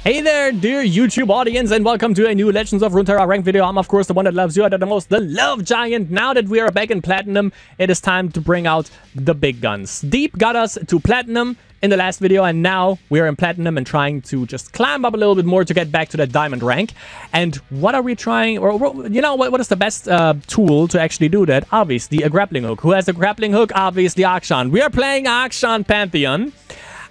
Hey there, dear YouTube audience, and welcome to a new Legends of Runeterra ranked video. I'm, of course, the one that loves you the most, the Love Giant. Now that we are back in Platinum, it is time to bring out the big guns. Deep got us to Platinum in the last video, and now we are in Platinum and trying to just climb up a little bit more to get back to that Diamond rank. And what are we trying, or you know, what is the best tool to actually do that? Obviously, a grappling hook. Who has a grappling hook? Obviously, Akshan. We are playing Akshan Pantheon.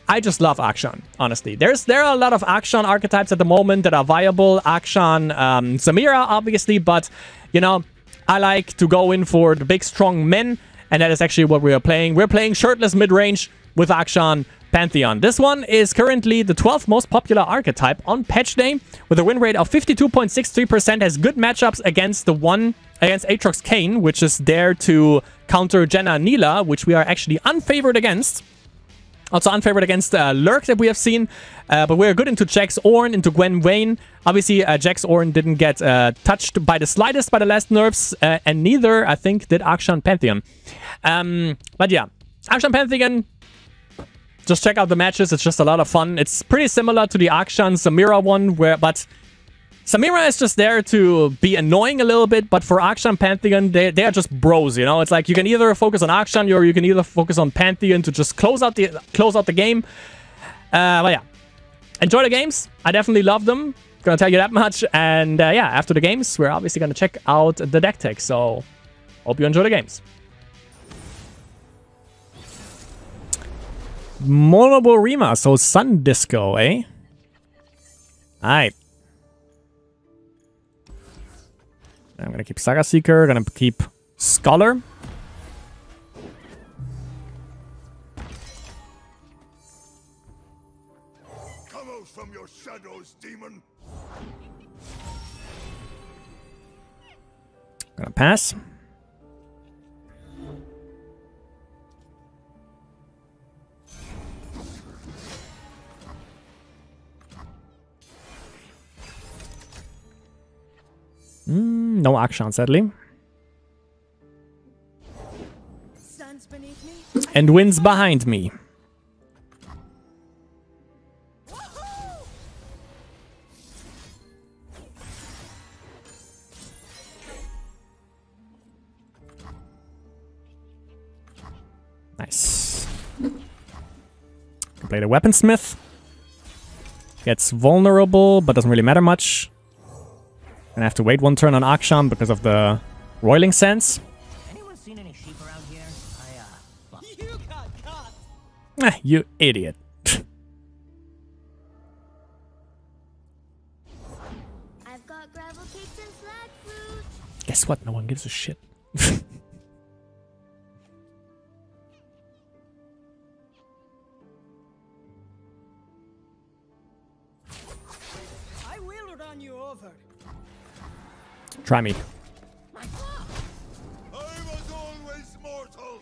I just love Akshan, honestly. There are a lot of Akshan archetypes at the moment that are viable. Akshan, Samira, obviously, but, you know, I like to go in for the big, strong men, and that is actually what we are playing. We're playing Shirtless Midrange with Akshan Pantheon. This one is currently the 12th most popular archetype on patch day, with a win rate of 52.63%, has good matchups against Aatrox Kane, which is there to counter Jenna Neela, which we are actually unfavored against. Also unfavored against Lurk that we have seen, but we're good into Jax Ornn, into Gwen Vayne. Obviously, Jax Ornn didn't get touched by the slightest by the last nerfs, and neither, I think, did Akshan Pantheon. But yeah, Akshan Pantheon, just check out the matches. It's just a lot of fun. It's pretty similar to the Akshan Samira one, but Samira is just there to be annoying a little bit, but for Akshan Pantheon, they are just bros, you know? It's like you can either focus on Akshan or you can either focus on Pantheon to just close out the game. But yeah, enjoy the games. I definitely love them. Gonna tell you that much. And yeah, after the games, we're obviously gonna check out the deck tech. So hope you enjoy the games. Monoborima, so Sun Disco, eh? Alright. I'm gonna keep Saga Seeker, gonna keep Scholar. Come out from your shadows, demon. Gonna pass. No Akshan, sadly. And winds behind me. Nice. Can play the Weaponsmith. Gets vulnerable, but doesn't really matter much. Gonna have to wait one turn on Akshan because of the Roiling Sands. Anyone seen any sheep around here? You got caught. You idiot. I've got gravel cakes and flag fruit. Guess what? No one gives a shit. I will run you over. Try me. I was always mortal.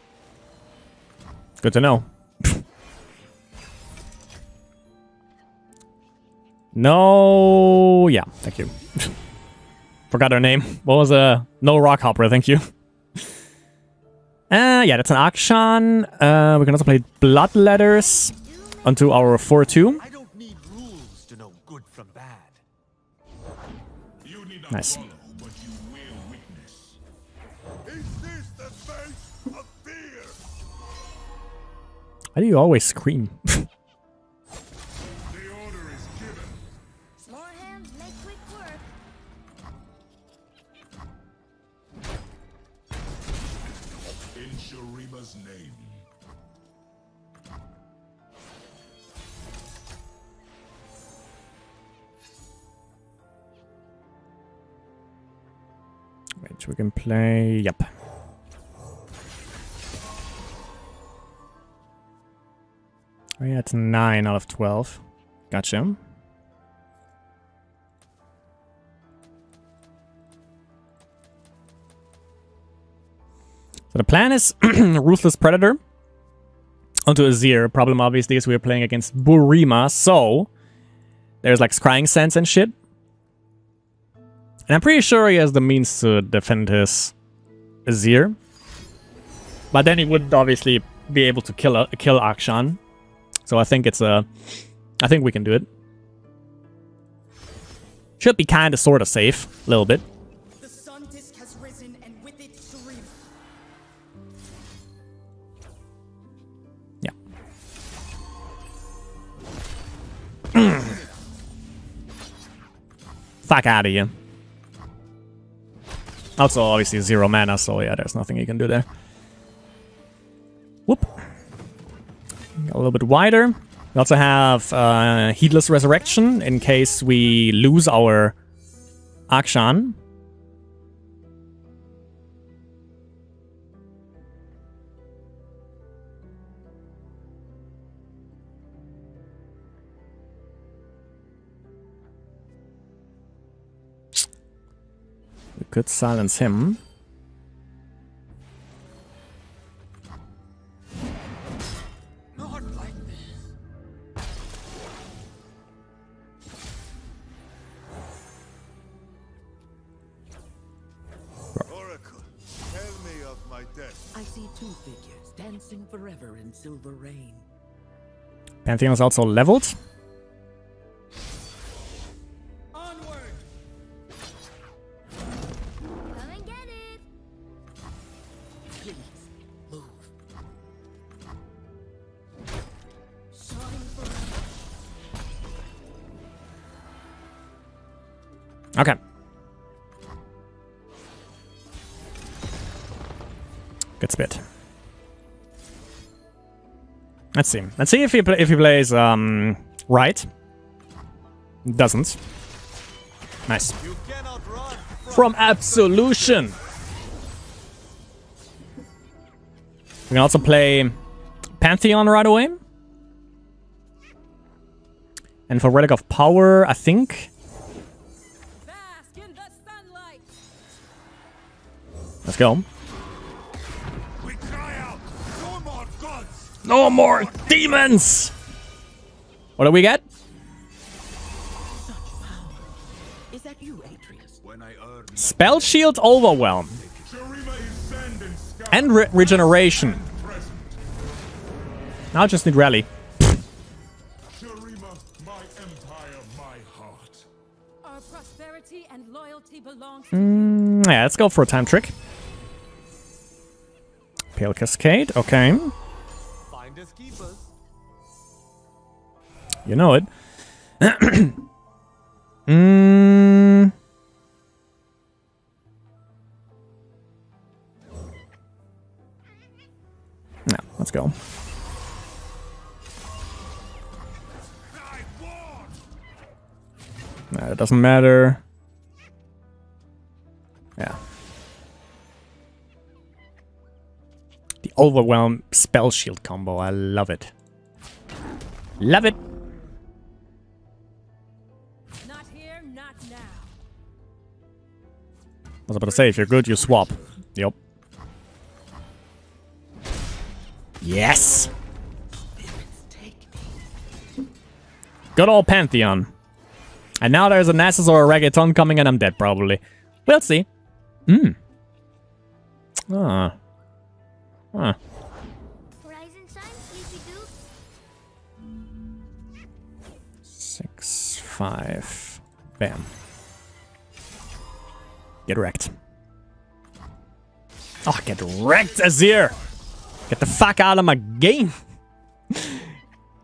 Good to know. No, yeah, thank you. Forgot her name. What was no Rockhopper, thank you. Yeah, that's an Akshan. We can also play Bloodletters onto our 4-2. I don't need rules to know good from bad. You need not Nice. follow, but you will witness. Is this the face of fear? Why do you always scream? The order is given. More hands make quick work. In Shurima's name. Wait, we can play... Yep. Oh yeah, it's 9 out of 12. Gotcha. So the plan is Ruthless Predator onto Azir. Problem obviously is we're playing against Burima, so there's like Scrying Sands and shit. And I'm pretty sure he has the means to defend his Azir. But then he wouldn't obviously be able to kill Akshan. So I think it's I think we can do it. Should be kind of sort of safe. A little bit. The sun disk has risen, and with it, Shirima. Yeah. Fuck out of here. Also, obviously, 0 mana, so yeah, there's nothing you can do there. Whoop. A little bit wider. We also have Heedless Resurrection in case we lose our Akshan. We could silence him. Not like this. Oracle, tell me of my death. I see 2 figures dancing forever in silver rain. Pantheon is also leveled. Onward! Come and get it. Please, move. Shine forever. Okay. Good spit. Let's see. Let's see if he plays right. Doesn't. Nice. You cannot run From Absolution. We can also play Pantheon right away. And for Relic of Power, I think. Bask in the sunlight. Let's go. We cry out, no more gods! No more demons! What do we get? Is that you, Atreus? When I earn Spell Shield Overwhelm. Shirima is sand and sky And regeneration. present. Now I just need Rally. Shirima, my empire, my heart. Our prosperity and loyalty belongs to you. Yeah, let's go for a time trick. Pale Cascade, okay. Finders keepers. You know it. mm. No, let's go. I won! No, it doesn't matter. Yeah. The Overwhelm Spell Shield combo, I love it. Love it! Not here, not now. I was about to say, if you're good, you swap. Yep. Yes! Take Good old Pantheon. And now there's a Nasus or a Reggaeton coming and I'm dead, probably. We'll see. Ah. Huh. Horizon shine, sleepy do. 6, 5. Bam. Get wrecked. Oh, get wrecked, Azir! Get the fuck out of my game!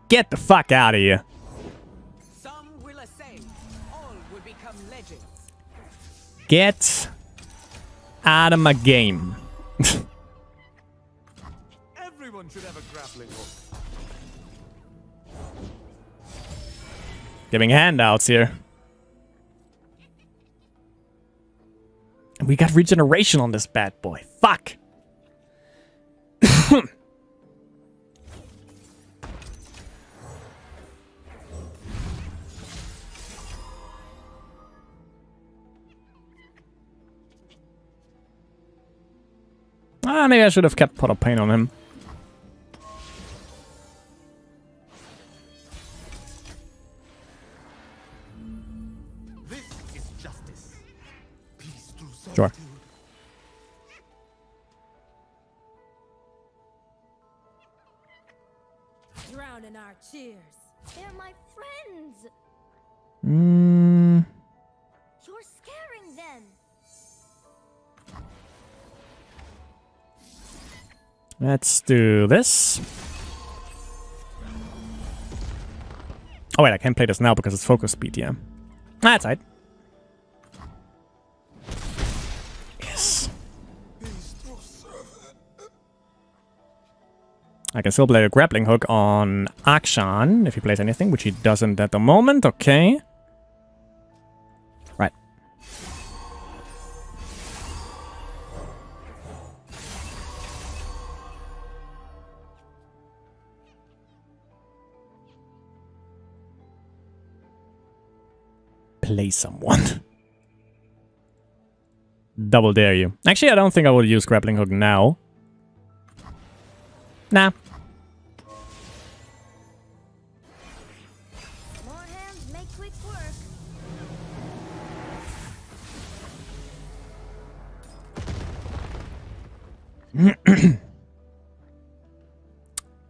Get the fuck out of here. Some will ascend, all will become legends. Get out of my game. Everyone should have a grappling hook. Giving handouts here. And we got regeneration on this bad boy. Fuck. Maybe I should have kept Pot of Pain on him. This is justice. Peace through Sure. solitude. Drown in our cheers. They're my friends. You're scaring them. Let's do this. Oh wait, I can't play this now because it's focus speed, yeah. That's right. Yes. I can still play a grappling hook on Akshan if he plays anything, which he doesn't at the moment. Okay. Right. Play someone. Double dare you. Actually, I don't think I would use grappling hook now. Nah. More hands make quick work.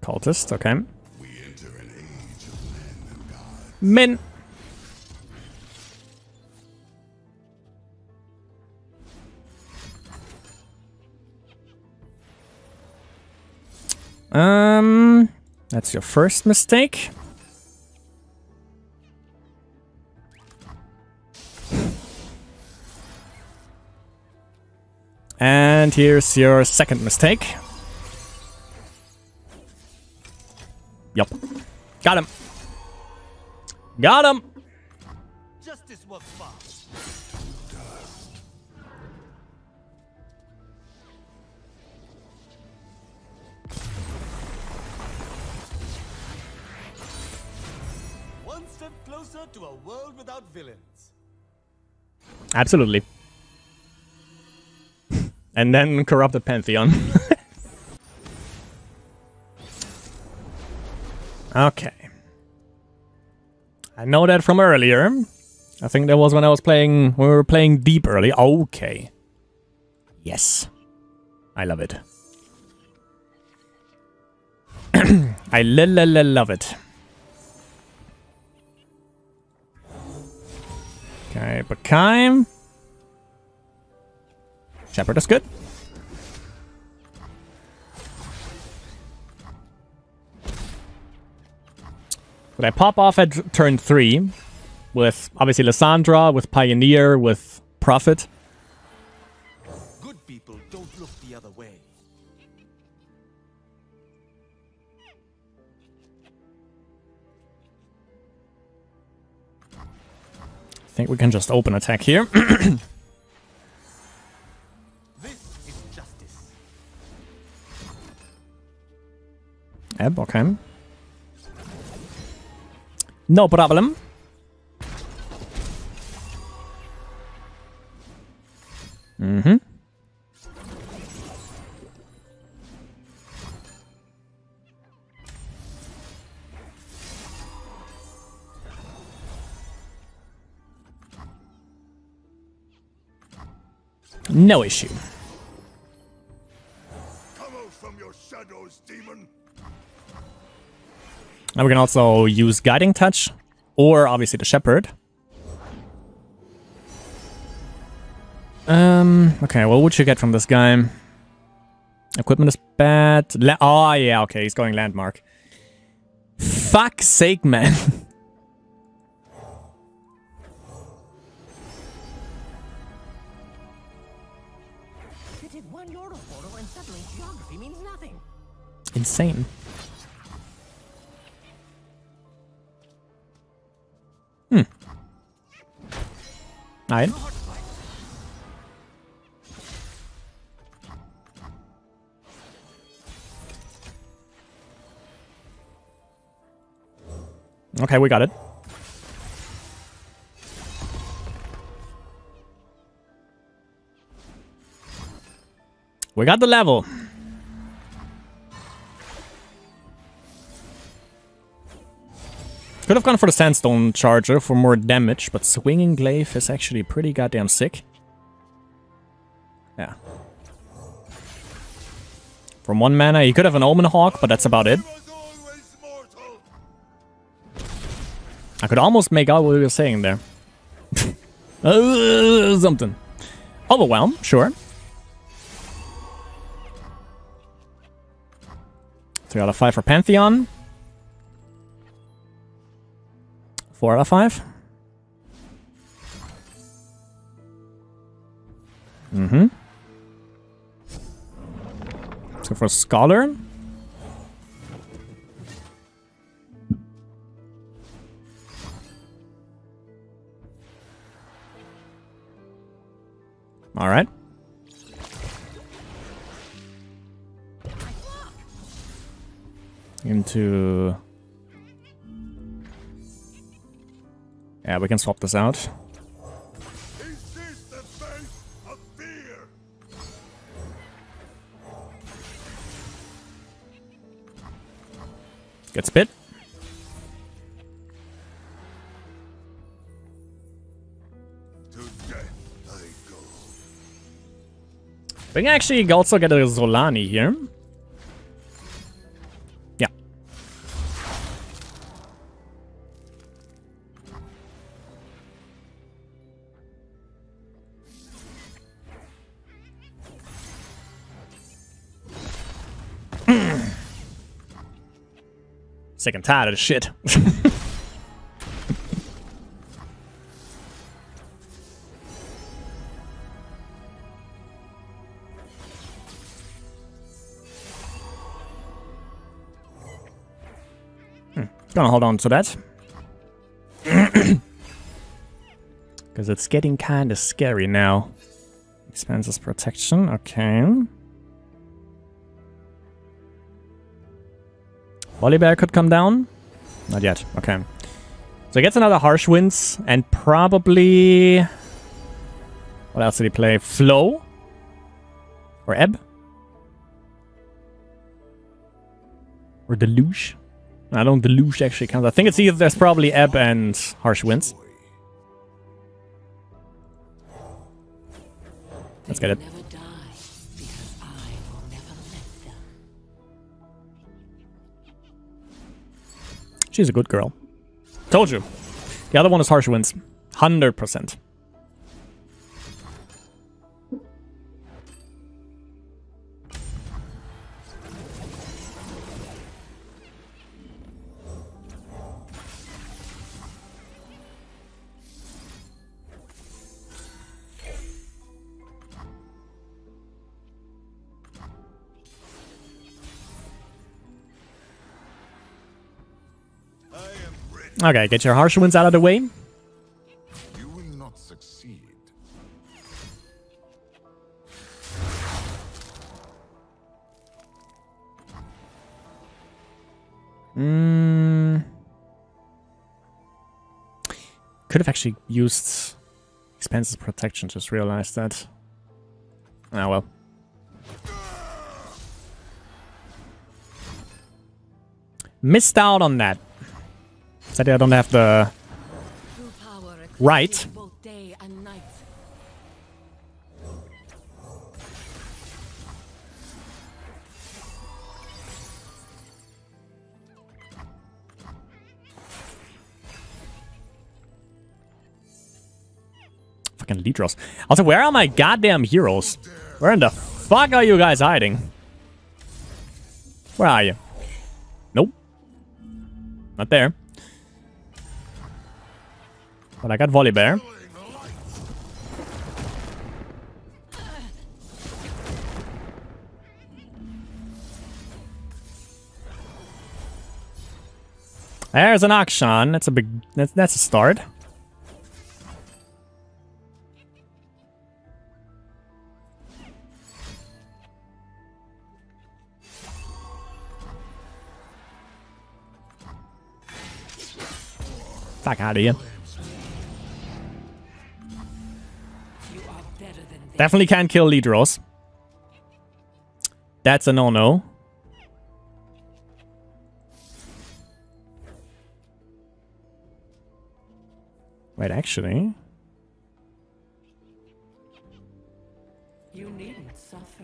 Cultist, okay. We enter an age of men and gods. Min. That's your first mistake. And here's your second mistake. Yup. Got him. Got him. Justice works fast. One step closer to a world without villains. Absolutely. And then corrupted Pantheon. Okay. I know that from earlier. I think that was when I was playing, when we were playing deep early. Okay. Yes. I love it. I love it. Okay, Bakheim. Shepherd is good. But I pop off at turn 3 with obviously Lysandra, with Pioneer, with Prophet. Good people don't look the other way. I think we can just open attack here. This is justice. Ebb, okay. No problem. Mm-hmm. No issue. Come out from your shadows, demon. Now we can also use Guiding Touch, or obviously the Shepherd. Okay, what would you get from this guy? Equipment is bad. Oh, yeah, okay, he's going Landmark. Fuck's sake, man. You take one Yordle photo and suddenly geography means nothing. Insane. Alright. Okay, we got it. We got the level. Could have gone for the Sandstone Charger for more damage, but Swinging Glaive is actually pretty goddamn sick. Yeah. From 1 mana, he could have an Omen Hawk, but that's about it. Was always mortal. I could almost make out what he was saying there. Something. Overwhelm, sure. 3 out of 5 for Pantheon. 4 out of 5. Mm-hmm. Let's go for Scholar. All right. Into... Yeah, we can swap this out. Is this the face of fear? Good spit. To death I go. We can actually also get a Solani here. Yeah. Sick and tired of this shit. Gonna hold on to that. Because it's getting kind of scary now. Expands his protection, okay. Volibear could come down. Not yet, okay. So he gets another Harsh Winds and probably... What else did he play? Flow? Or Ebb? Or Deluge? I don't Deluge actually count. I think it's either there's probably Ebb and Harsh Winds. Let's get it. She's a good girl. Told you. The other one is Harsh Winds. 100%. Okay, get your Harsh Winds out of the way. You will not succeed. Could have actually used Expansive Protection, just realized that. Ah, well. Missed out on that. Sadly, I don't have the right. Both day and night. Fucking Lidros. Also, where are my goddamn heroes? Where in the fuck are you guys hiding? Where are you? Nope. Not there. But I got Volibear. There's an Akshan. That's a big... That's a start. Fuck out of here. Definitely can't kill Lidros. That's a no-no. Wait, actually... You needn't suffer.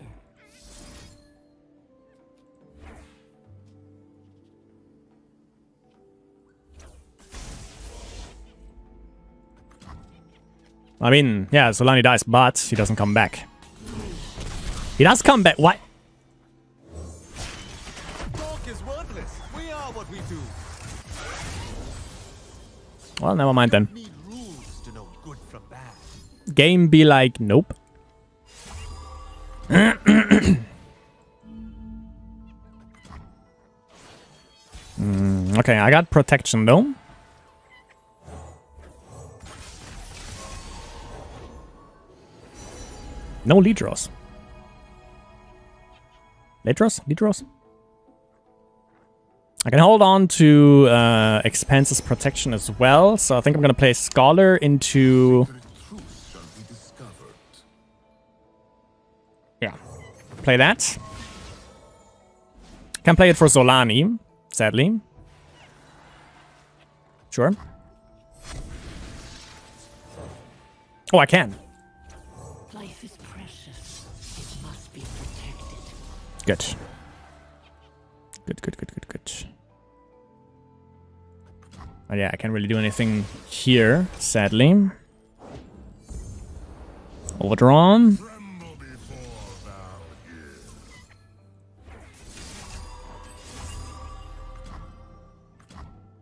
I mean, yeah, Solani dies, but he doesn't come back. He does come back. What? Talk is worthless. We are what we do. Well, never mind then. Need rules to know good from bad. Game be like, nope. Okay, I got protection though. No lead draws. Late draws? Lead draws? I can hold on to Expanse's protection as well, so I think I'm gonna play Scholar into... Yeah, play that. Can play it for Solani, sadly. Sure. Oh, I can. Life is precious. It must be protected. Good. Good. Oh, yeah, I can't really do anything here, sadly. Overdrawn. Tremble before thou give.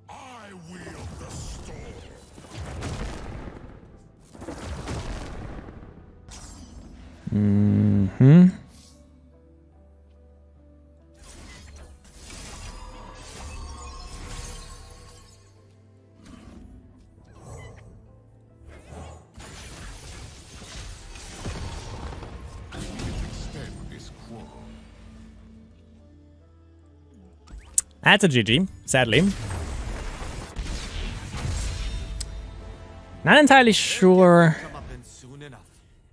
I wield the storm. Extend this quarrel. That's a GG, sadly. Not entirely sure. Come up in soon enough.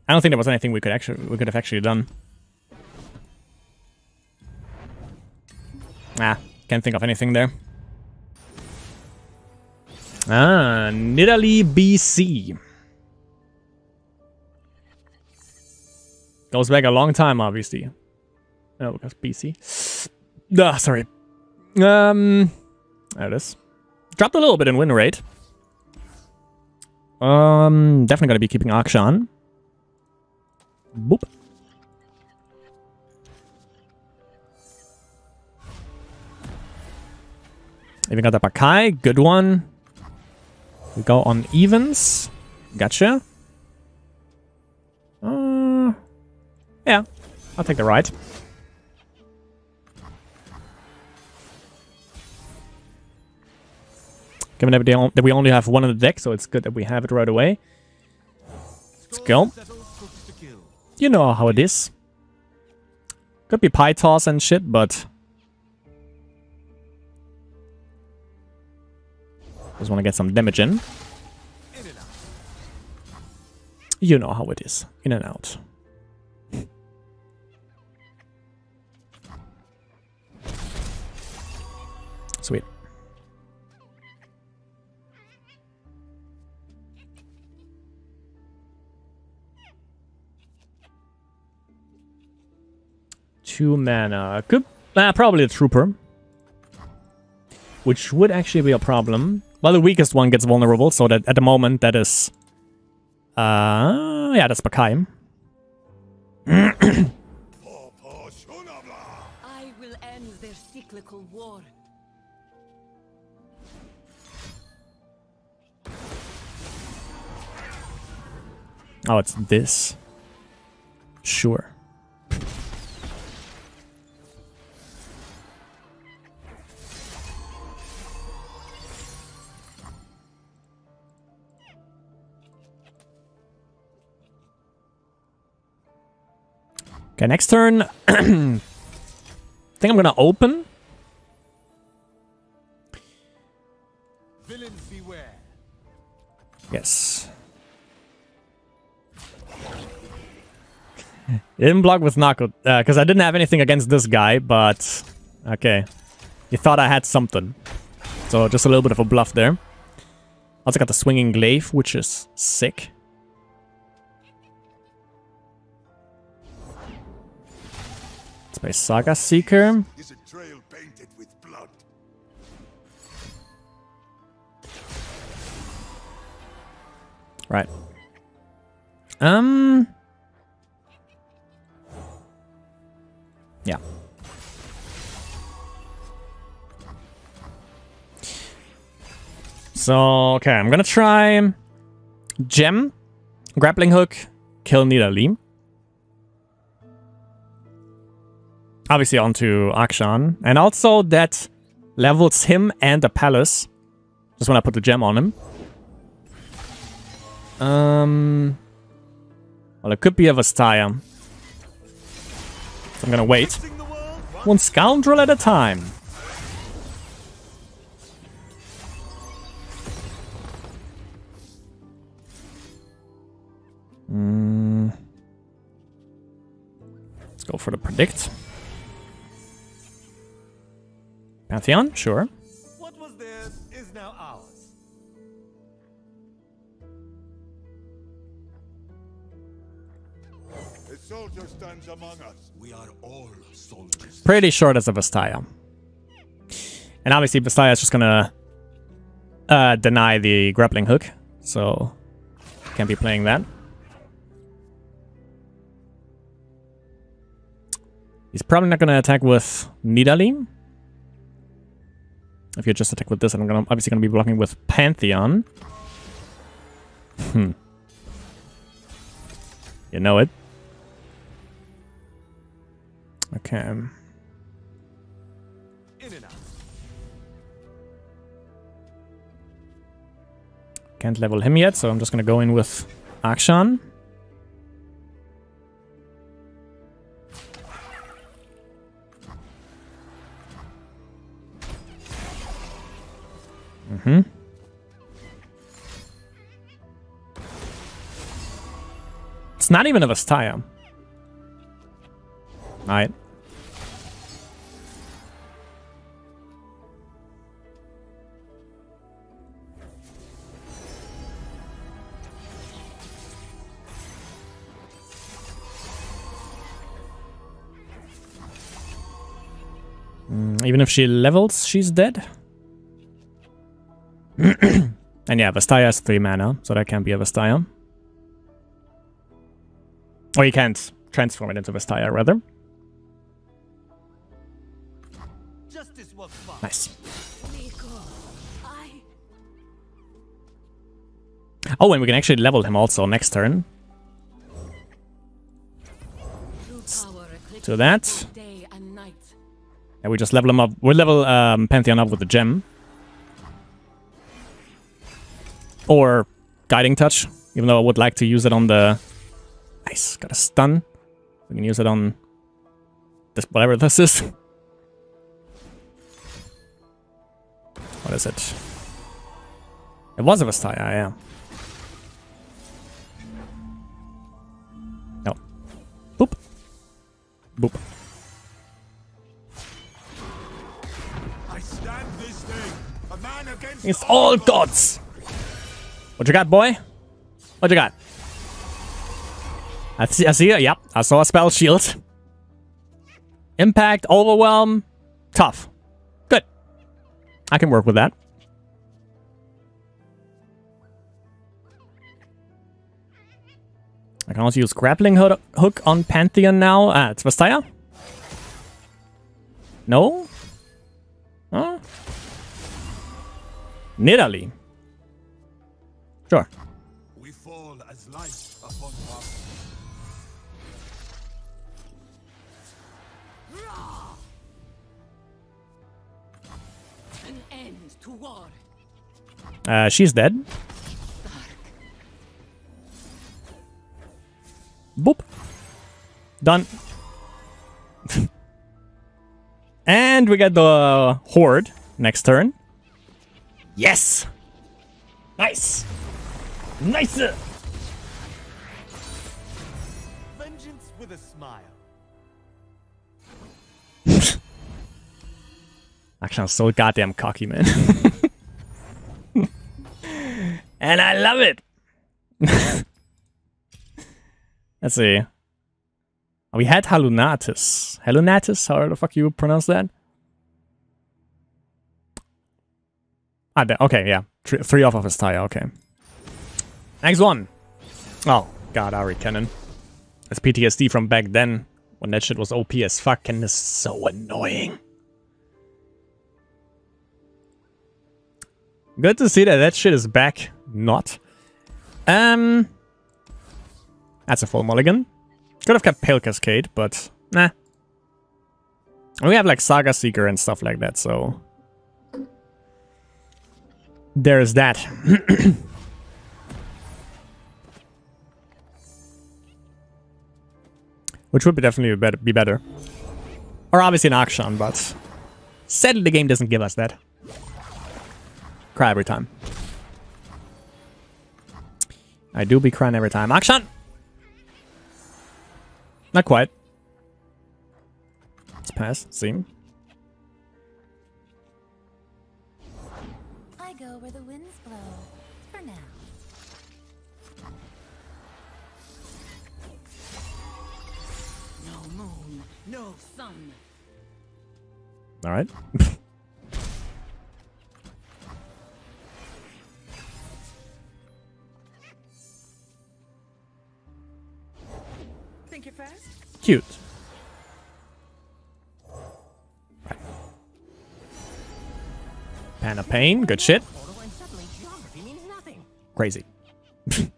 I don't think there was anything we could have actually done. Ah, can't think of anything there. Ah, Nidalee BC. Goes back a long time, obviously. Oh, because BC. Ah, sorry. There it is. Dropped a little bit in win rate. Definitely gonna be keeping Akshan. Boop. Even got the Bakai, good one. We go on evens. Gotcha. Yeah, I'll take the right. Given that we only have one in the deck, so it's good that we have it right away. Let's go. You know how it is. Could be pie toss and shit, but just want to get some damage in. You know how it is. In and out. Sweet. Two mana. Could probably a trooper. Which would actually be a problem. Well, the weakest one gets vulnerable, so that at the moment that is yeah, that's Bakai. I will end their cyclical war. Oh, it's this. Sure. Okay, next turn. I think I'm gonna open. Villains beware. Yes. Didn't block with Knockout, because I didn't have anything against this guy, but... Okay. You thought I had something. So just a little bit of a bluff there. Also got the Swinging Glaive, which is sick. Let's play Saga Seeker. Is a trail painted with blood. Right. Yeah. So, okay, I'm gonna try Gem, Grappling Hook, kill Nidalee. Obviously onto Akshan. And also that levels him and the palace. Just when I put the gem on him. Well, it could be a Vastaya. So I'm gonna wait. One scoundrel at a time. Let's go for the predict. Pantheon, sure. What was theirs is now ours. A soldier stands among us. We are all soldiers. Pretty sure that's a Vastaya. And obviously Vastaya is just gonna deny the grappling hook. So can't be playing that. He's probably not gonna attack with Nidalee. If you just attack with this, I'm obviously gonna be blocking with Pantheon. You know it. Okay. In and out. Can't level him yet, so I'm just gonna go in with Akshan. It's not even a Vastaya. Alright. Even if she levels, she's dead. And yeah, Vastaya has 3 mana, so that can't be a Vastaya. Or you can't transform it into Vastaya, rather. Justice was fought. Nice. Nico, Oh, and we can actually level him also next turn. To that. day and night. And we just level him up. We'll level Pantheon up with the gem. Or Guiding Touch, even though I would like to use it on the... Nice, got a stun. We can use it on this, whatever this is. What is it? It was a Vastaya, yeah. No. Boop. Boop. I stand this day. A man against It's all gods! What you got, boy? What you got? I see it. Yep, I saw a spell shield. Impact, overwhelm, tough. Good. I can work with that. I can also use grappling hook on Pantheon now. Ah, it's Vastaya? No? Huh? Nidalee. Sure. we fall as light upon power. An end to war. She's dead. Boop. Done. And we get the Horde next turn. Yes! Nice! Nice! Vengeance with a smile. Actually, I'm so goddamn cocky, man. And I love it! Let's see. We had Halunatus. Halunatus? How the fuck you pronounce that? Ah, okay, yeah. 3 off of his tire, okay. Next one. Oh, god, Ari Cannon. It's PTSD from back then, when that shit was OP as fuck, and it's so annoying. Good to see that that shit is back. Not. That's a full mulligan. Could have kept Pale Cascade, but nah. We have like Saga Seeker and stuff like that, so there's that. Which would definitely be better. Or obviously an Akshan, but sadly the game doesn't give us that. Cry every time. I do be crying every time. Akshan! Not quite. Let's pass. See? I go where the winds blow. For now. No moon, no sun. Alright. Think you're fast? Cute. Right. Pan of Pain. Good shit. Portal and suddenly geography means nothing. Crazy. 2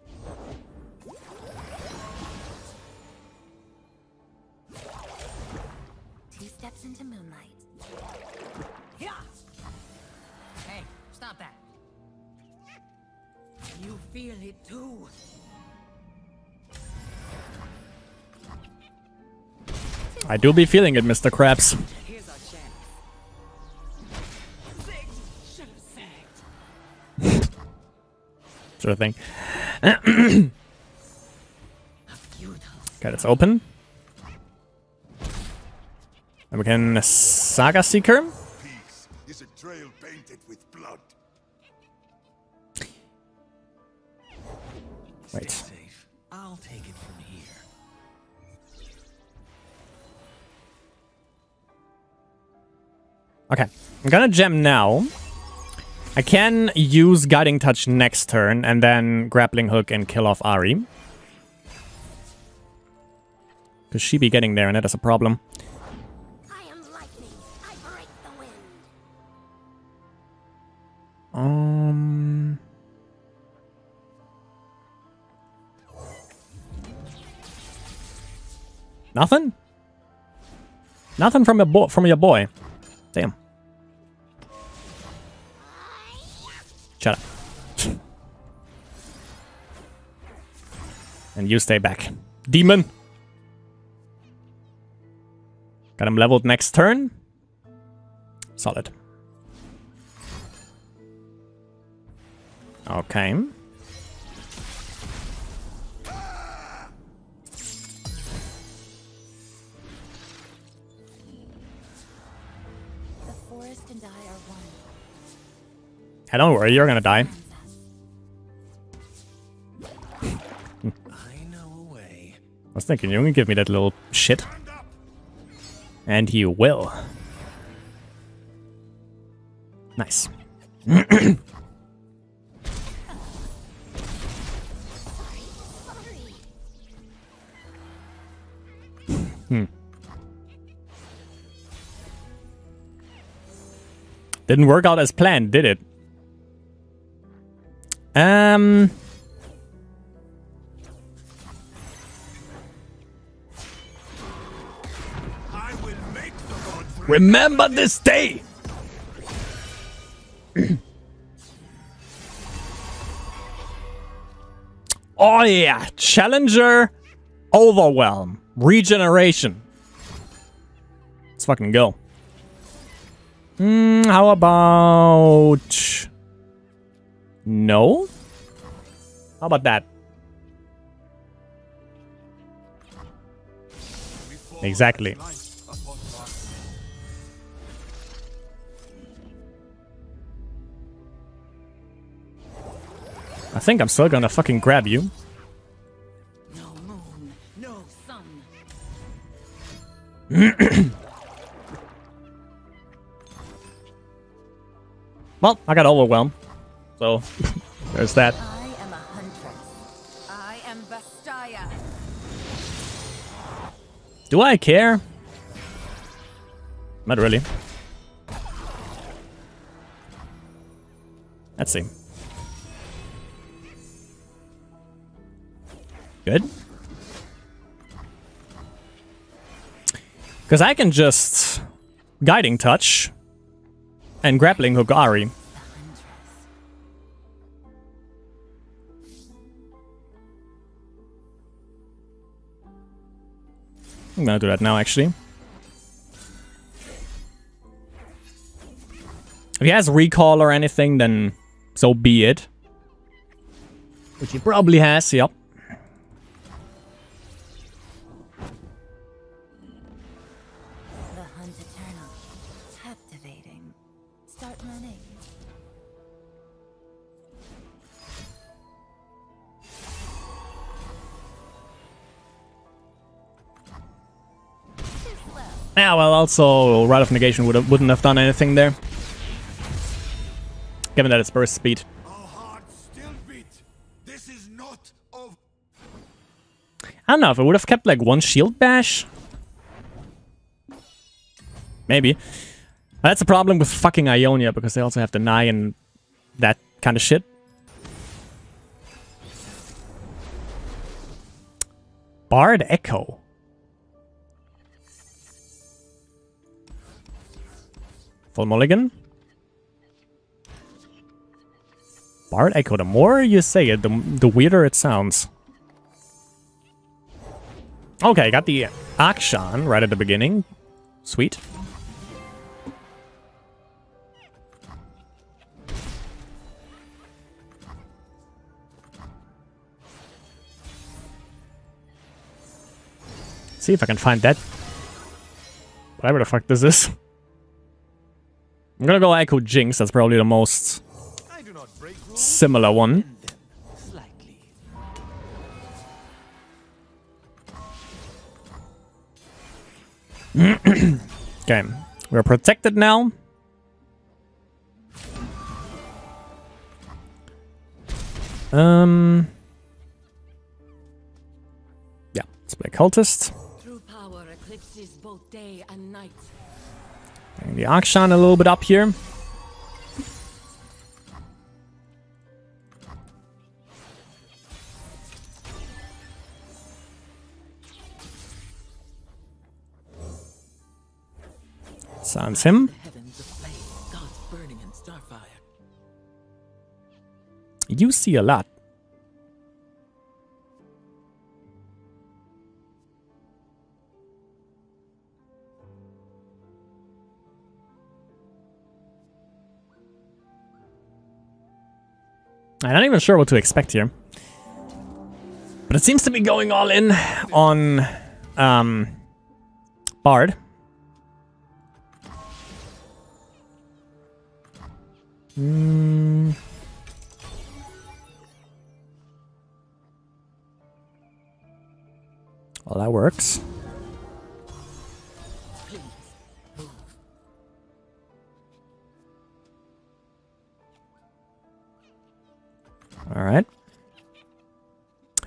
steps into moonlight. Yeah. Hey, stop that. You feel it too. I do be feeling it, Mr. Krabs. Here's our chance. Should have sagged. Sort of thing. Futile. Okay, it's open. And we can Saga Seeker. Peace is a trail painted with blood. Wait. Safe. I'll take it from here. Okay, I'm gonna gem now. I can use Guiding Touch next turn and then Grappling Hook and kill off Ari. Because she be getting there and that is a problem. I am lightning. I break the wind. Nothing? Nothing from your boy. Damn. Shut up. And you stay back. Demon! Got him leveled next turn. Solid. Okay. The forest and I are one. Hey, don't worry, you're gonna die. I know a way. I was thinking you're gonna give me that little shit. And you will. Nice. Didn't work out as planned, did it? I will make the gods Remember this day! Oh yeah, Challenger, Overwhelm, Regeneration. Let's fucking go. How about... No? How about that? Exactly. I think I'm still gonna fucking grab you. No moon, no sun. Well, I got overwhelmed. So, there's that. I am a huntress. I am Vastaya. Do I care? Not really. Let's see. Good. Because I can just Guiding Touch and Grappling Hook Ari. I'm gonna do that now, actually. If he has recall or anything, then so be it. Which he probably has, yep. The hunt eternal. Captivating. Start running. Yeah, well, also, Rite of Negation wouldn't have done anything there. Given that it's burst speed. Our hearts still beat. This is not over. I don't know, if it would have kept like one shield bash. Maybe. That's a problem with fucking Ionia, because they also have deny and that kind of shit. Bard Echo. Full mulligan. Bard Echo. The more you say it, the weirder it sounds. Okay, got the Akshan right at the beginning. Sweet. See if I can find that. Whatever the fuck this is. I'm gonna go Echo Jinx, that's probably the most similar one. Okay, we're protected now. Yeah, let's play Cultist. True power eclipses both day and night. Bring the Akshan a little bit up here. Sounds him. You see a lot. I'm not even sure what to expect here. But it seems to be going all in on Bard. Well, that works. Alright.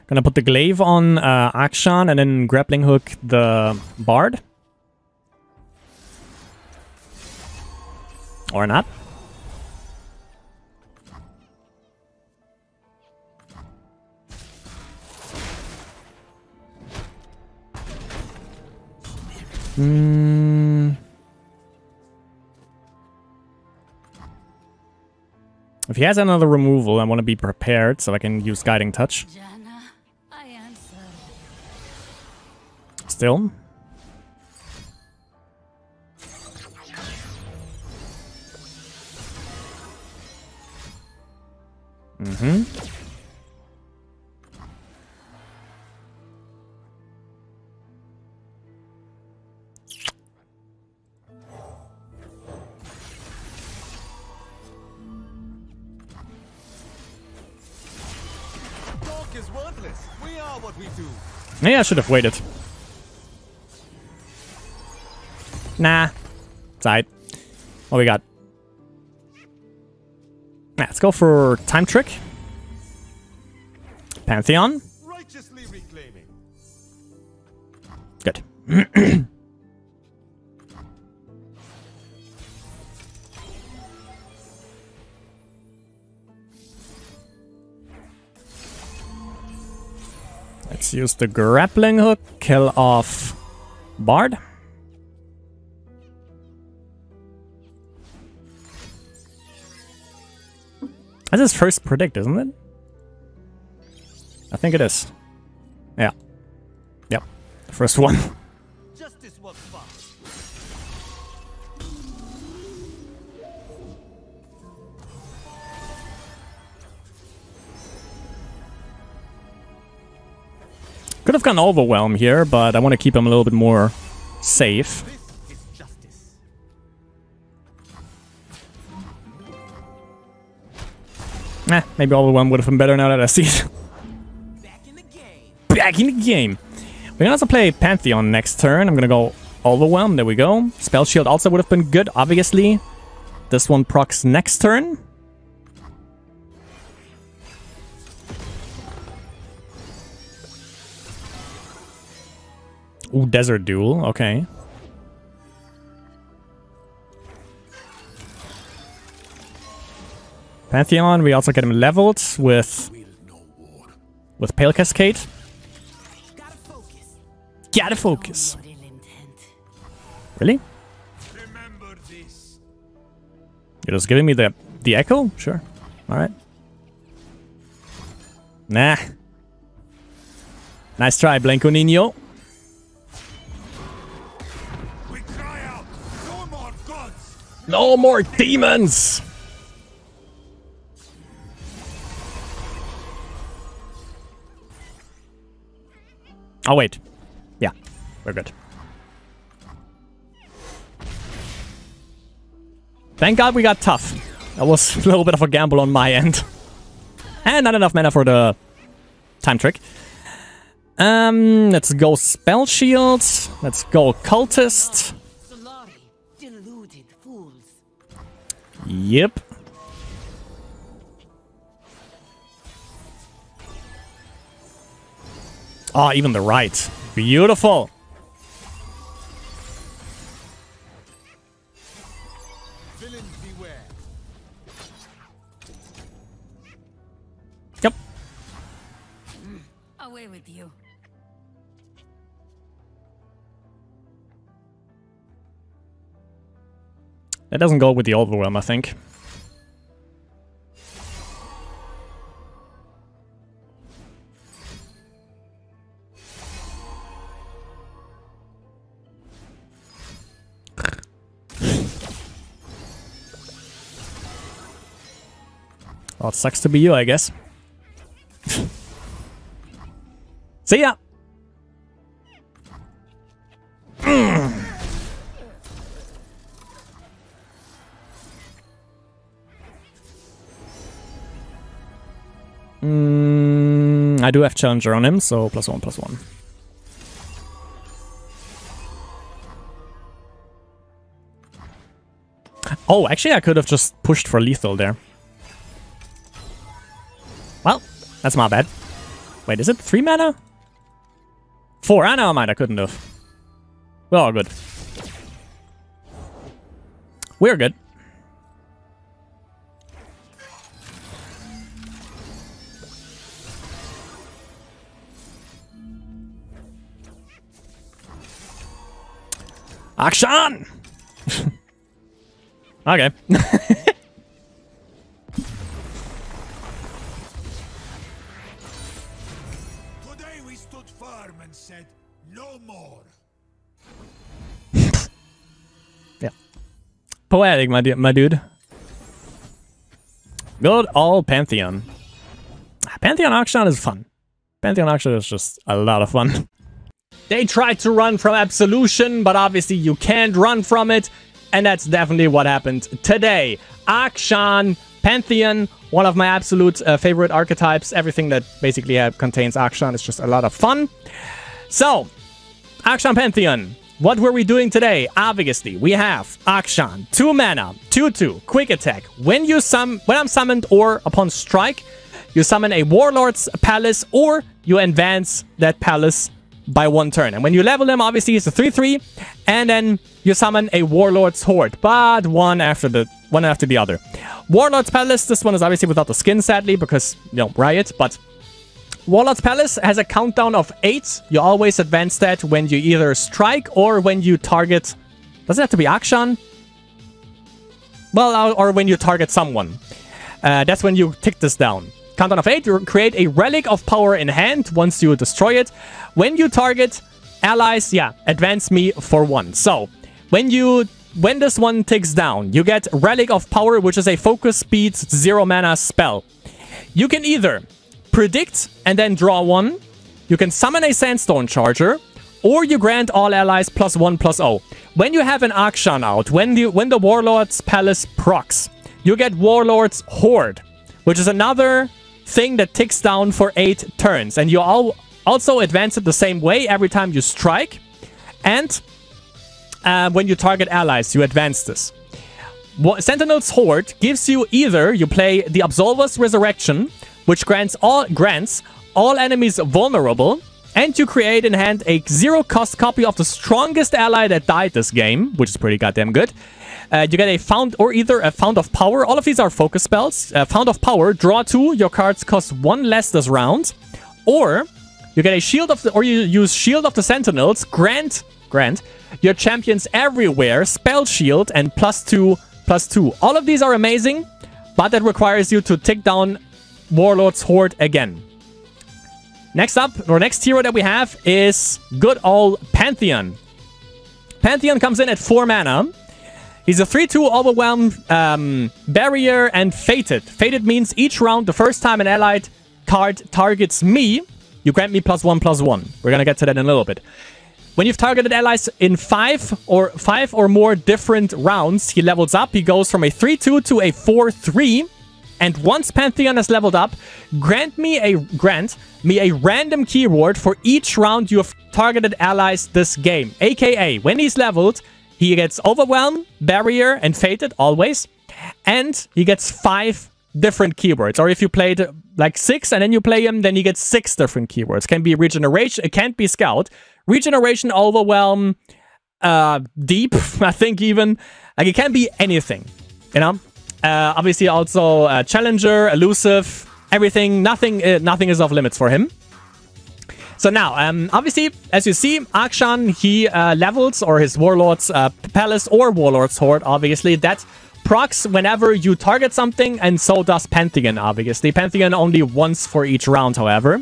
Gonna put the glaive on Akshan and then grappling hook the Bard. Or not. If he has another removal, I want to be prepared so I can use Guiding Touch. Jana, I answer. Still. Talk is worthless. We are what we do. Maybe I should have waited. Nah. Side. What we got? Let's go for Time Trick. Pantheon. Righteously reclaiming. Good. Let's use the grappling hook, kill off Bard. That's his first predict, isn't it? I think it is. Yeah. Yep. First one. Justice was fast. Could have gone Overwhelm here, but I want to keep him a little bit more safe. This is justice. Maybe Overwhelm would have been better now that I see it. Back in the game. Back in the game. We can also play Pantheon next turn. I'm gonna go Overwhelm. There we go. Spell Shield also would have been good, obviously. This one procs next turn. Ooh, Desert Duel. Okay. Pantheon, we also get him leveled with Pale Cascade. Gotta focus. Gotta focus. Ill intent. Really? Remember this. You're just giving me the echo? Sure. Alright. Nah. Nice try, Blanco Nino. We cry out. No more gods. No more demons! Oh, wait. Yeah, we're good. Thank God we got tough. That was a little bit of a gamble on my end. And not enough mana for the time trick. Let's go Spell Shield. Let's go Cultist. Solari, deluded fools. Yep. Oh, even the right. Beautiful. Villains beware. Yep. Away with you. That doesn't go with the Overwhelm, I think. Well, it sucks to be you, I guess. See ya! I do have Challenger on him, so +1/+1. Oh, actually I could have just pushed for lethal there. Well, that's my bad. Wait, is it 3 mana? 4. Ah, no, mind, I couldn't have. We're all good. We're good. Akshan! Okay. Today we stood firm and said, no more. Yeah. Poetic, my dude. Good old Pantheon. Pantheon Akshan is fun. Pantheon Akshan is just a lot of fun. They tried to run from Absolution, but obviously you can't run from it. And that's definitely what happened today. Akshan, Pantheon, one of my absolute favorite archetypes. Everything that basically contains Akshan is just a lot of fun. So, Akshan Pantheon. What were we doing today? Obviously, we have Akshan, 2 mana, 2/2, quick attack. When I'm summoned or upon strike, you summon a Warlord's Palace or you advance that palace by 1 turn. And when you level them, obviously it's a 3/3, and then you summon a Warlord's Horde, but one after the other. Warlord's Palace, this one is obviously without the skin, sadly, because, you know, Riot, but Warlord's Palace has a countdown of 8. You always advance that when you either strike or when you target... Does it have to be Akshan? Well, or when you target someone. That's when you tick this down. Countdown of 8, you create a Relic of Power in hand once you destroy it. When you target allies, yeah, advance me for 1. So, when this one ticks down, you get Relic of Power, which is a focus speed 0 mana spell. You can either predict and then draw 1, you can summon a Sandstone Charger, or you grant all allies +1/+0. When you have an Akshan out, when the Warlord's Palace procs, you get Warlord's Horde, which is another thing that ticks down for 8 turns. And you also advance it the same way every time you strike. And when you target allies, you advance this. Sentinel's Horde gives you either, you play the Absolver's Resurrection, which grants all enemies vulnerable, and you create in hand a 0-cost copy of the strongest ally that died this game, which is pretty goddamn good. You get a Fount of Power. All of these are focus spells. Fount of Power, draw 2. Your cards cost 1 less this round. Or you get a Shield of the, or you use Shield of the Sentinels. Grant your champions everywhere spell shield and +2/+2. All of these are amazing, but that requires you to tick down Warlord's Horde again. Next up, or next hero that we have is good old Pantheon. Pantheon comes in at 4 mana. He's a 3/2 Overwhelm, Barrier, and Fated. Fated means each round, the first time an allied card targets me, you grant me +1/+1. We're gonna get to that in a little bit. When you've targeted allies in 5 or more different rounds, he levels up. He goes from a 3/2 to a 4/3. And once Pantheon has leveled up, grant me a random keyword for each round you have targeted allies this game. AKA, when he's leveled, he gets Overwhelm, Barrier, and Fated, always. And he gets 5 different keywords. Or if you played like 6 and then you play him, then he gets 6 different keywords. Can be Regeneration, it can't be Scout. Regeneration, Overwhelm, Deep, I think even. Like, it can be anything, you know? Obviously also Challenger, Elusive, everything. Nothing is off limits for him. So now, obviously, as you see, Akshan, he levels, or his Warlord's Palace or Warlord's Horde, obviously. That procs whenever you target something, and so does Pantheon, obviously. Pantheon only once for each round, however.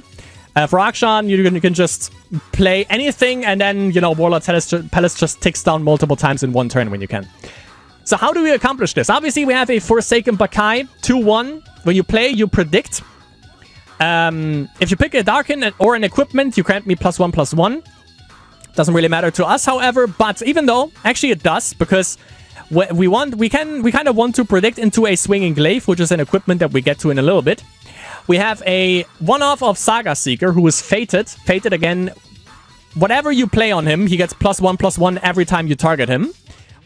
For Akshan, you can just play anything, and then, you know, Warlord's Palace just ticks down multiple times in 1 turn when you can. So how do we accomplish this? Obviously, we have a Forsaken Bakai, 2/1. When you play, you predict. If you pick a Darken or an equipment, you grant me +1/+1. Doesn't really matter to us, however, but even though, actually it does, because we kind of want to predict into a Swinging Glaive, which is an equipment that we get to in a little bit. We have a one-off of Saga Seeker, who is Fated. Fated, again, whatever you play on him, he gets +1/+1 every time you target him.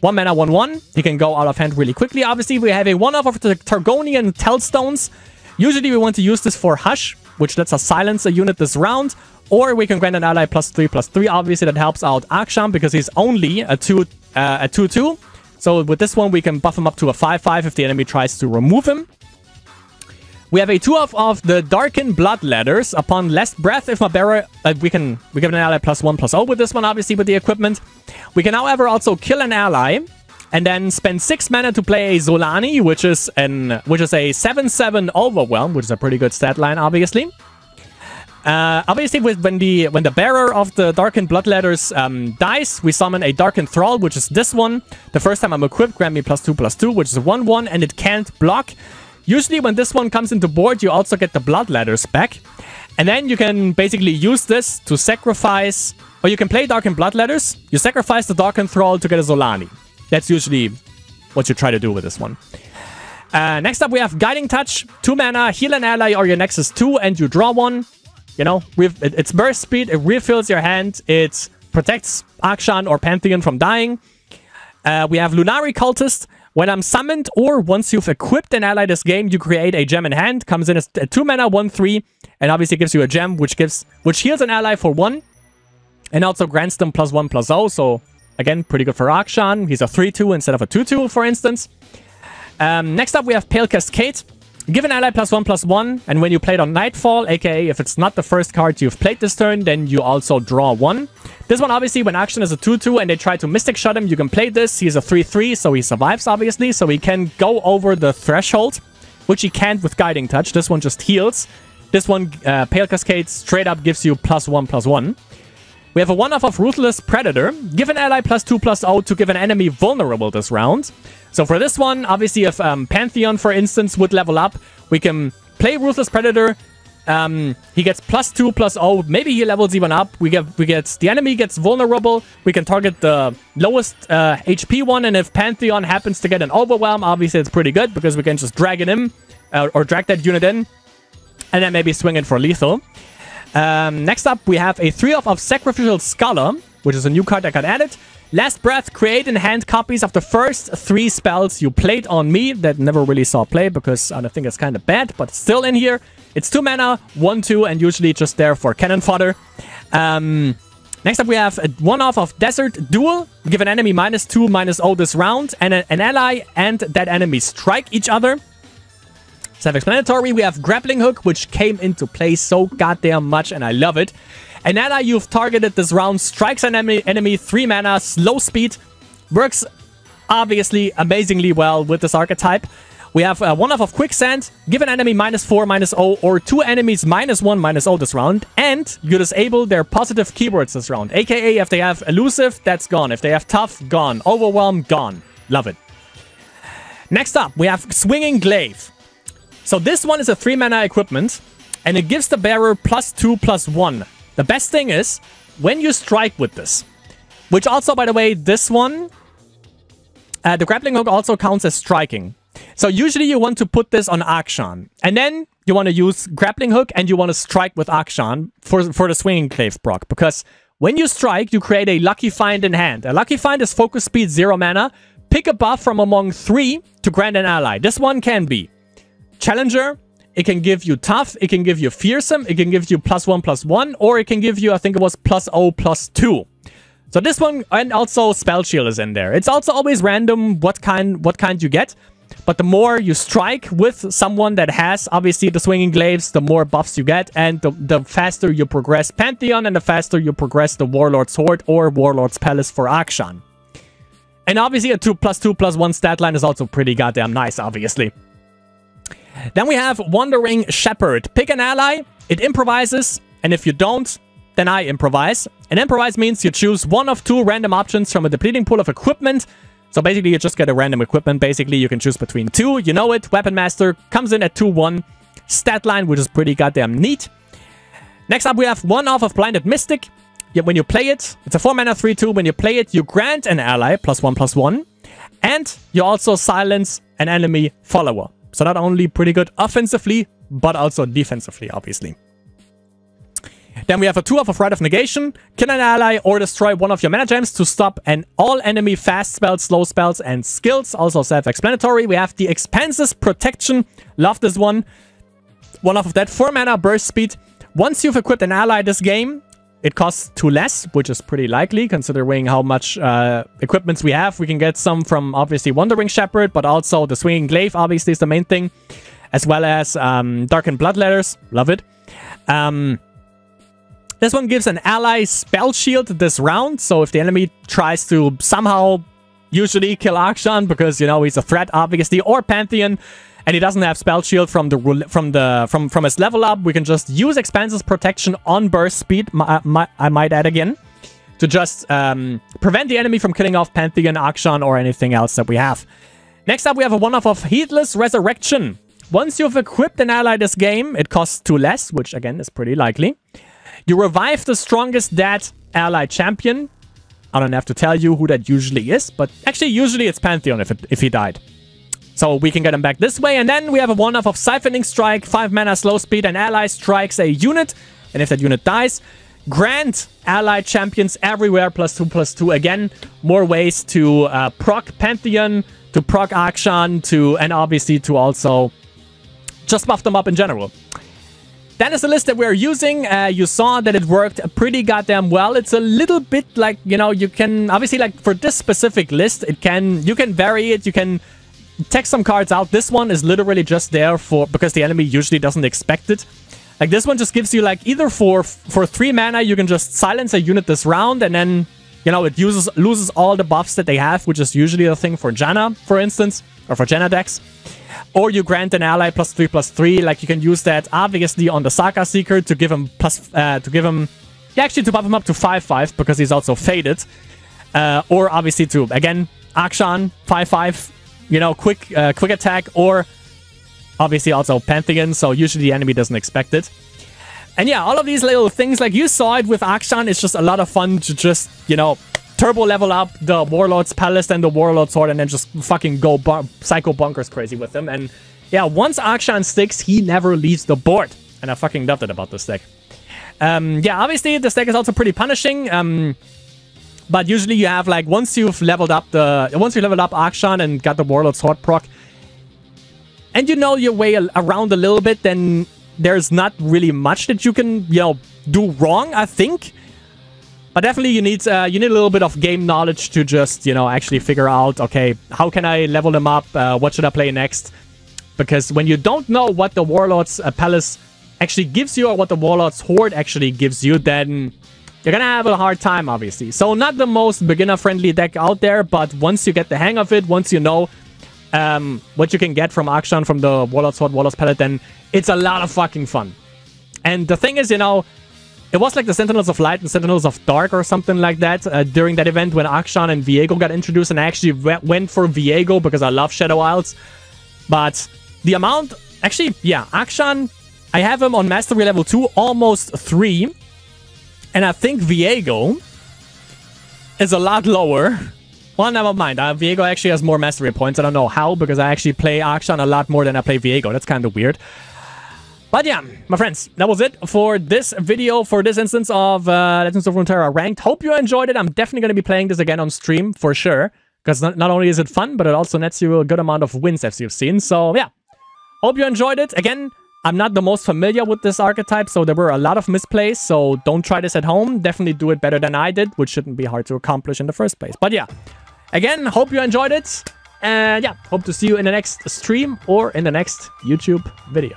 1 mana, 1/1. He can go out of hand really quickly. Obviously, we have a one-off of the Targonian Tellstones. Usually, we want to use this for Hush, which lets us silence a unit this round. Or we can grant an ally +3/+3. Obviously, that helps out Akshan because he's only a 2/2. So with this one, we can buff him up to a 5/5 if the enemy tries to remove him. We have a 2-off of the Darkened Blood Ladders. Upon Last Breath, if my bearer... we give an ally +1/+0 with this one, obviously, with the equipment. We can, however, also kill an ally and then spend 6 mana to play a Zolani, which is a 7/7 Overwhelm, which is a pretty good stat line, obviously. Obviously, when the bearer of the Darkened Blood Ladders dies, we summon a Darkened Thrall, which is this one. The first time I'm equipped, grant me +2/+2, which is a 1/1, and it can't block. Usually when this one comes into board, you also get the Blood Ladders back. And then you can basically use this to sacrifice... Or you can play Darkened Blood Ladders. You sacrifice the Darkened Thrall to get a Zolani. That's usually what you try to do with this one. Next up, we have Guiding Touch. 2 mana, heal an ally or your Nexus 2, and you draw 1. You know, it's burst speed, it refills your hand, it protects Akshan or Pantheon from dying. We have Lunari Cultist. When I'm summoned or once you've equipped an ally this game, you create a gem in hand. Comes in as a 2 mana, 1/3, and obviously gives you a gem, which heals an ally for 1. And also grants them +1/+0, so again, pretty good for Akshan. He's a 3-2 instead of a 2-2, for instance. Next up, we have Pale Cascade. Give an ally +1/+1, and when you play it on Nightfall, aka if it's not the first card you've played this turn, then you also draw 1. This one, obviously, when Akshan is a 2-2 and they try to Mystic Shot him, you can play this. He's a 3-3, so he survives, obviously, so he can go over the threshold, which he can't with Guiding Touch. This one just heals. This one, Pale Cascade, straight up gives you +1/+1. We have a 1-off of Ruthless Predator. Give an ally +2/+0 to give an enemy vulnerable this round. So for this one, obviously if Pantheon, for instance, would level up, we can play Ruthless Predator. He gets +2/+0. Maybe he levels even up. The enemy gets vulnerable. We can target the lowest HP one, and if Pantheon happens to get an Overwhelm, obviously it's pretty good because we can just drag it in or drag that unit in, and then maybe swing it for lethal. Next up, we have a 3-off of Sacrificial Scholar, which is a new card that got added. Last Breath, create in hand copies of the first 3 spells you played on me that never really saw play because I think it's kind of bad, but still in here. It's 2 mana, 1/2, and usually just there for cannon fodder. Next up, we have a 1-off of Desert Duel. Give an enemy -2/-0 this round, and an ally and that enemy strike each other. Self-explanatory, we have Grappling Hook, which came into play so goddamn much, and I love it. An ally you've targeted this round strikes an enemy 3 mana, slow speed. Works, obviously, amazingly well with this archetype. We have a 1-off of Quicksand. Give an enemy -4/-0 or 2 enemies -1/-0 this round. And you disable their positive keywords this round. AKA, if they have Elusive, that's gone. If they have Tough, gone. Overwhelm, gone. Love it. Next up, we have Swinging Glaive. So this one is a 3 mana equipment, and it gives the bearer +2/+1. The best thing is, when you strike with this, which also, by the way, this one, the Grappling Hook also counts as striking. So usually you want to put this on Akshan, and then you want to use Grappling Hook and you want to strike with Akshan for the Swinging Glaive proc, because when you strike, you create a Lucky Find in hand. A Lucky Find is focus speed 0 mana. Pick a buff from among 3 to grant an ally. This one can be Challenger, it can give you Tough, it can give you Fearsome, it can give you +1/+1, or it can give you, I think it was +0/+2. So this one, and also Spell Shield is in there. It's also always random what kind you get, but the more you strike with someone that has, obviously, the Swinging Glaives, the more buffs you get, and the faster you progress Pantheon, and the faster you progress the Warlord's Horde or Warlord's Palace for Akshan. And obviously a +2/+1 stat line is also pretty goddamn nice, obviously. Then we have Wandering Shepherd. Pick an ally, it improvises, and if you don't, then I improvise. And improvise means you choose 1 of 2 random options from a depleting pool of equipment. So basically you just get a random equipment. Basically you can choose between 2, you know it. Weapon Master comes in at 2/1. Stat line, which is pretty goddamn neat. Next up we have 1-off of Blinded Mystic. When you play it, it's a 4 mana 3/2. When you play it, you grant an ally +1/+1. And you also silence an enemy follower. So not only pretty good offensively, but also defensively, obviously. Then we have a 2-off of Rite of Negation. Kill an ally or destroy 1 of your mana gems to stop all enemy fast spells, slow spells, and skills. Also self-explanatory. We have the Expanse's Protection. Love this one. 1-off of that, 4 mana burst speed. Once you've equipped an ally this game, it costs 2 less, which is pretty likely considering how much equipments we have. We can get some from, obviously, Wandering Shepherd, but also the Swinging Glaive, obviously, is the main thing. As well as Darkened Bloodletters. Love it. This one gives an ally Spell Shield this round. So if the enemy tries to somehow usually kill Akshan, because, you know, he's a threat, obviously, or Pantheon, and he doesn't have Spell Shield from his level up, we can just use Expanse's Protection on burst speed, I might add again, to just prevent the enemy from killing off Pantheon, Akshan, or anything else that we have. Next up, we have a 1-off of Heedless Resurrection. Once you've equipped an ally this game, it costs 2 less, which again is pretty likely. You revive the strongest dead ally champion. I don't have to tell you who that usually is, but actually usually it's Pantheon if he died. So we can get him back this way. And then we have a 1-off of Siphoning Strike, 5 mana slow speed. An ally strikes a unit, and if that unit dies, grant ally champions everywhere +2/+2. Again, more ways to proc Pantheon, to proc Akshan, and obviously to also just buff them up in general. that is the list that we're using. You saw that it worked pretty goddamn well. It's a little bit like, you know, you can obviously, like, for this specific list, you can vary it. You can take some cards out. This one is literally just there because the enemy usually doesn't expect it. Like, this one just gives you, like, either for 3 mana, you can just silence a unit this round, and then, you know, it loses all the buffs that they have, which is usually a thing for Janna, for instance, or for Janna decks. Or you grant an ally +3/+3. Like, you can use that obviously on the Saga Seeker to give him actually to buff him up to 5/5 because he's also faded. Or obviously to, again, Akshan 5/5, you know, quick attack, or obviously also Pantheon, so usually the enemy doesn't expect it. And yeah, all of these little things, like you saw it with Akshan, it's just a lot of fun to just, you know, turbo level up the Warlord's Palace and the Warlord's Sword and then just fucking go psycho bonkers crazy with them. And yeah, once Akshan sticks, he never leaves the board. And I fucking loved it about this deck. Yeah, obviously this deck is also pretty punishing. But usually you have, like, once you've leveled up Akshan and got the Warlord's Sword proc, and you know your way around a little bit, then there's not really much that you can, you know, do wrong, I think. But definitely you need a little bit of game knowledge to just, you know, actually figure out, okay, how can I level them up? What should I play next? Because when you don't know what the Warlord's Palace actually gives you or what the Warlord's Horde actually gives you, then you're gonna have a hard time, obviously. So not the most beginner-friendly deck out there, but once you get the hang of it, once you know what you can get from Akshan, from the Warlord's Sword, Warlord's Palette, then it's a lot of fucking fun. And the thing is, you know, it was like the Sentinels of Light and Sentinels of Dark or something like that during that event when Akshan and Viego got introduced, and I actually went for Viego because I love Shadow Isles. But the amount... Actually, yeah, Akshan, I have him on Mastery level 2, almost 3. And I think Viego is a lot lower. Well, never mind. Viego actually has more Mastery points. I don't know how, because I actually play Akshan a lot more than I play Viego. That's kind of weird. But yeah, my friends, that was it for this video, for this instance of Legends of Runeterra Ranked. Hope you enjoyed it. I'm definitely going to be playing this again on stream, for sure. Because not only is it fun, but it also nets you a good amount of wins, as you've seen. So yeah, hope you enjoyed it. Again, I'm not the most familiar with this archetype, so there were a lot of misplays. So don't try this at home. Definitely do it better than I did, which shouldn't be hard to accomplish in the first place. But yeah, again, hope you enjoyed it. And yeah, hope to see you in the next stream or in the next YouTube video.